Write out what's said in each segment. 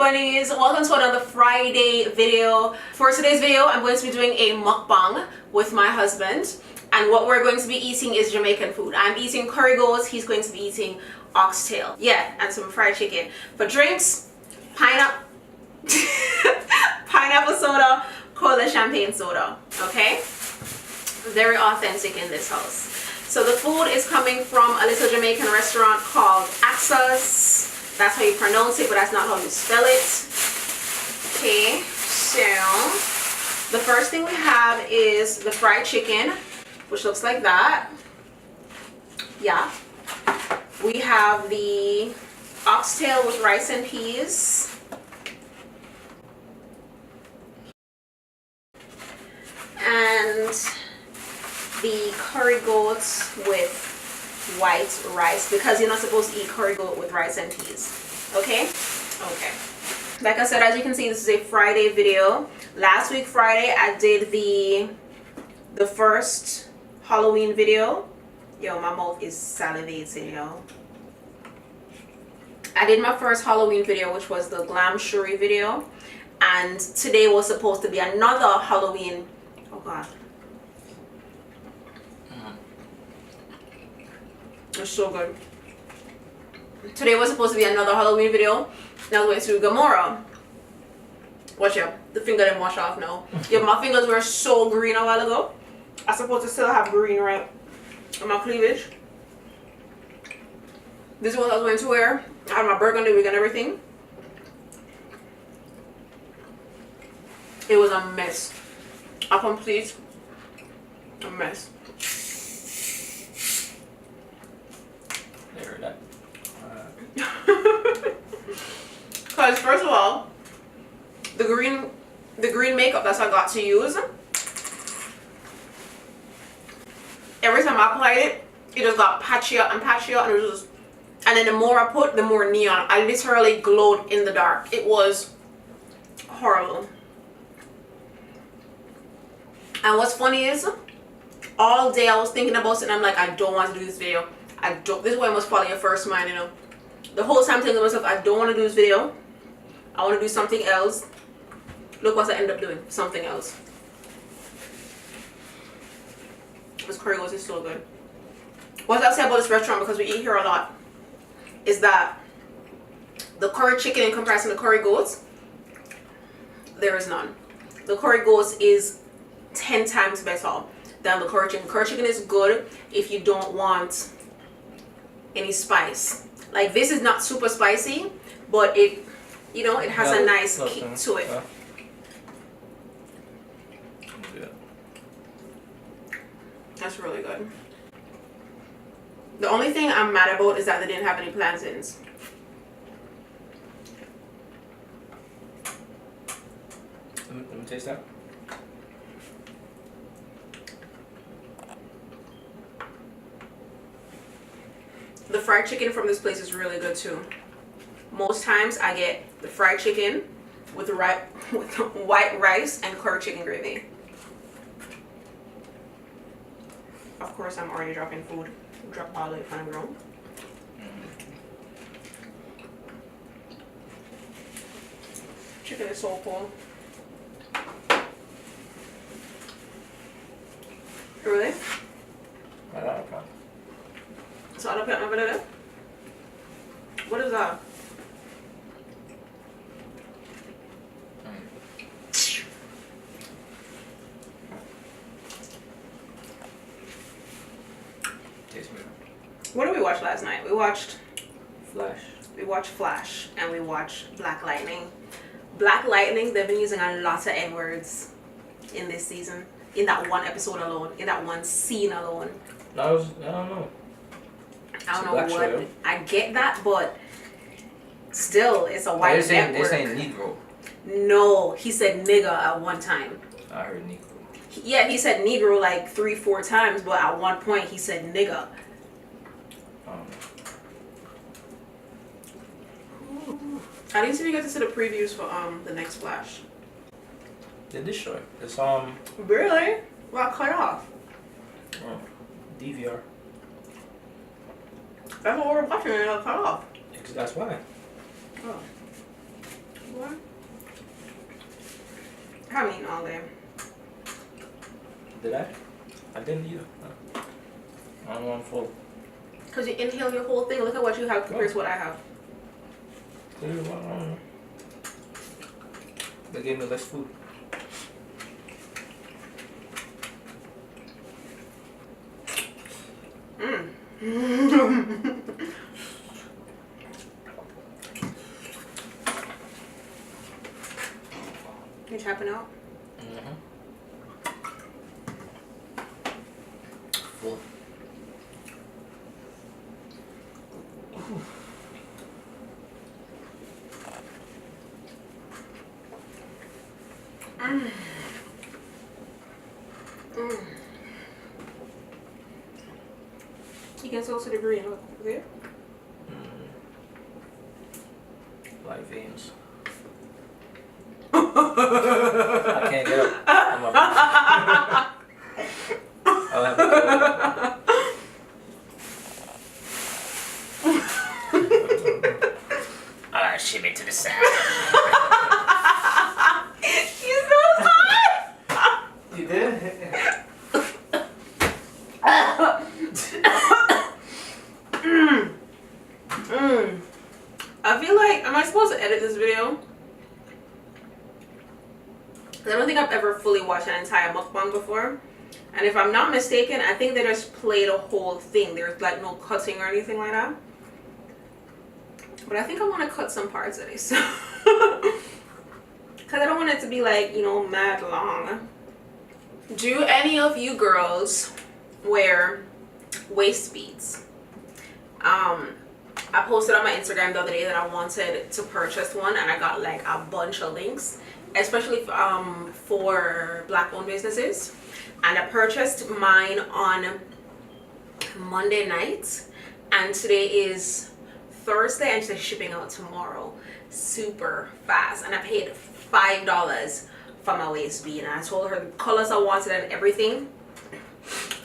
bunnies, welcome to another Friday video. For today's video, I'm going to be doing a mukbang with my husband, and what we're going to be eating is Jamaican food. I'm eating curry goats, he's going to be eating oxtail, yeah, and some fried chicken. For drinks, pineapple soda, cola champagne soda. Okay, very authentic in this house. So the food is coming from a little Jamaican restaurant called Achsah. That's how you pronounce it, but that's not how you spell it. Okay, so the first thing we have is the fried chicken, which looks like that. Yeah. We have the oxtail with rice and peas. And the curry goats with white rice, because you're not supposed to eat curry goat with rice and peas. Okay, like I said, as you can see, this is a Friday video. Last week Friday I did the first Halloween video. Yo, my mouth is salivating, yo. I did my first Halloween video, which was the glam shuri video, and today was supposed to be another Halloween. Oh god, it's so good. Today was supposed to be another Halloween video. Now we're going to Gamora. Watch out. The finger didn't wash off now. Yeah, my fingers were so green a while ago. I'm supposed to still have green right on my cleavage. This is what I was going to wear. I had my burgundy wig and everything. It was a mess. A complete mess. Because first of all, the green makeup that I got to use, every time I applied it, it just got patchier and patchier, and it was just, and then the more I put, the more neon. I literally glowed in the dark. It was horrible. And what's funny is, all day I was thinking about it, and I'm like, I don't want to do this video. This is why I must follow your first mind, you know. The whole time thinking to myself, I don't want to do this video. I want to do something else. Look what I end up doing. Something else. This curry goat is so good. What I'll say about this restaurant, because we eat here a lot, is that the curry chicken in comparison to curry goats, there is none. The curry goats is 10 times better than the curry chicken. Curry chicken is good if you don't want any spice. Like, this is not super spicy, but it, you know, it has a nice kick to it. That's really good. The only thing I'm mad about is that they didn't have any plantains. Let me taste that. The fried chicken from this place is really good too. Most times I get the fried chicken with white rice and curry chicken gravy. Of course, I'm already dropping food. Drop all the way on the ground. Chicken is so cool. Really? So I don't put my banana. What is that? Tastes good. What did we watch last night? We watched Flash. We watched Flash and we watched Black Lightning. Black Lightning, they've been using a lot of N-words in this season. In that one episode alone. In that one scene alone. I don't know. I don't know what. Show. I get that, but still, it's a white network. They're saying Negro. No, he said nigga at one time. I heard Negro. Yeah, he said Negro like 3-4 times, but at one point he said nigga. I didn't see you get to see the previews for the next Flash. They did show it. It's Really? Well, cut off. DVR. That's what we're watching, and it'll cut off. That's why. Oh. I haven't eaten all day. Did I? I didn't either. No. I don't want full. Because you inhale your whole thing. Look at what you have compared to what I have. I don't know. They gave me less food. You tapping out? Full. You can still see the green. Look over there. Like veins. I can't get up. I'll have to Alright, ship it to the side. You so smart! You did? I feel like, am I supposed to edit this video? I don't think I've ever fully watched an entire mukbang before. And if I'm not mistaken, I think they just played a whole thing. There's like no cutting or anything like that. But I think I want to cut some parts of this. Because I don't want it to be like, you know, mad long. Do any of you girls wear waist beads? I posted on my Instagram the other day that I wanted to purchase one, and I got like a bunch of links, especially for black-owned businesses. And I purchased mine on Monday night, and today is Thursday, and they're shipping out tomorrow super fast. And I paid $5 for my waist bead, and I told her the colors I wanted and everything.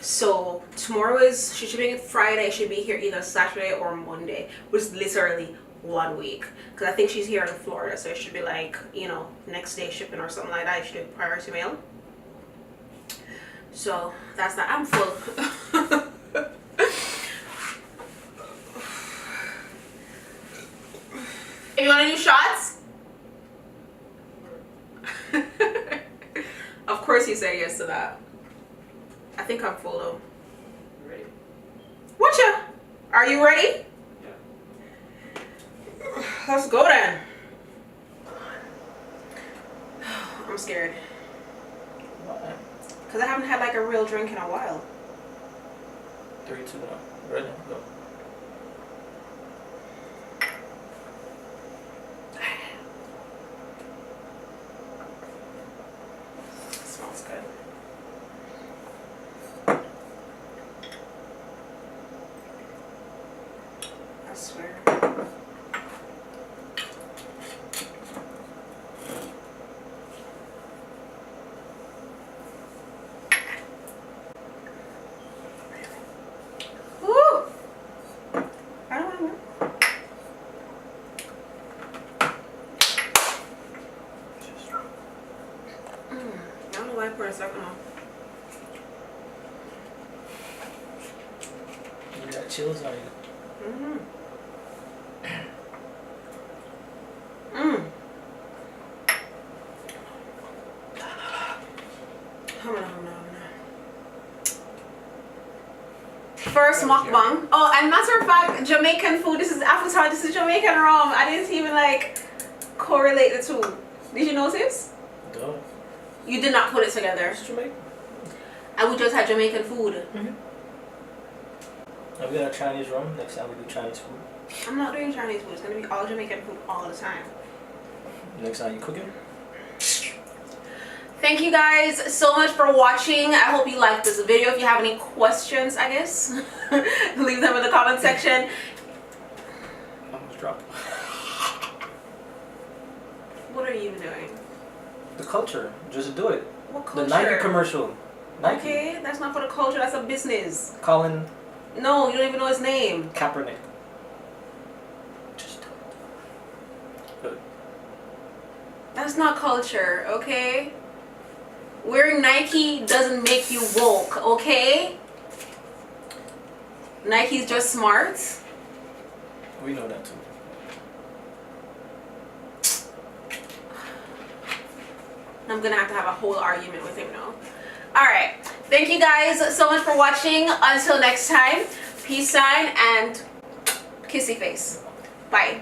So tomorrow is, she's shipping it Friday. Should be here either Saturday or Monday, which is literally 1 week, because I think she's here in Florida, so it should be like, you know, next day shipping or something like that. It should be priority mail. So that's that. I'm full. You want to do shots? Of course you say yes to that. I think I'm full though. Ready? Watcha? Are you ready? Yeah. Let's go then. I'm scared. Why? Because I haven't had like a real drink in a while. 3, 2, 1. Ready? Go. Smells good. I swear. Woo! I don't know. I don't know why I put a second on. You got chills on you. Mm-hmm. First mukbang. Oh, and matter of fact, Jamaican food. This is Avatar. This is Jamaican rum. I didn't even like correlate the two. Did you notice? Duh. You did not put it together. It's Jamaican. I would just have Jamaican food. Mm-hmm. Now we got a Chinese rum. Next time we do Chinese food. I'm not doing Chinese food. It's gonna be all Jamaican food all the time. Next time you cooking. Thank you guys so much for watching. I hope you liked this video. If you have any questions, I guess, leave them in the comment section. Almost dropped. What are you doing? The culture. Just do it. What culture? The Nike commercial. Nike. Okay, that's not for the culture. That's a business. Colin No, you don't even know his name. Kaepernick. Just do it. Good. That's not culture, okay? Wearing Nike doesn't make you woke, okay? Nike's just smart. We know that too. I'm gonna have to have a whole argument with him now. Alright. Thank you guys so much for watching. Until next time, peace sign and kissy face. Bye.